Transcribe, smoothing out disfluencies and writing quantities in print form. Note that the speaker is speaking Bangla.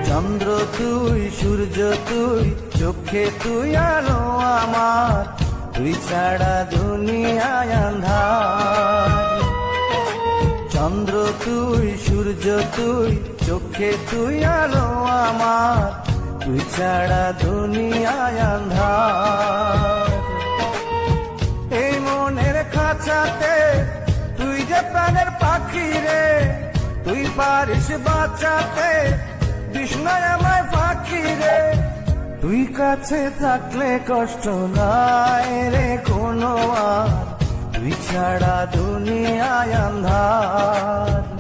চন্দ্র তুই, সূর্য তুই, চোখে তুই আলো আমার, তুই ছাড়া দুনিয়ায় আঁধার। চন্দ্র তুই, সূর্য তুই, চোখে তুই আলো আমার, তুই ছাড়া দুনিয়ায় আঁধার। এই মনের খাঁচাতে তুই যে প্রাণের পাখি রে, তুই পারিস বাঁচাতে বিষ্ণায় আমায় পাখি রে। তুই কাছে থাকলে কষ্ট নাই রে কোনো আর, তুই ছাড়া দুনিয়ায় আঁধার।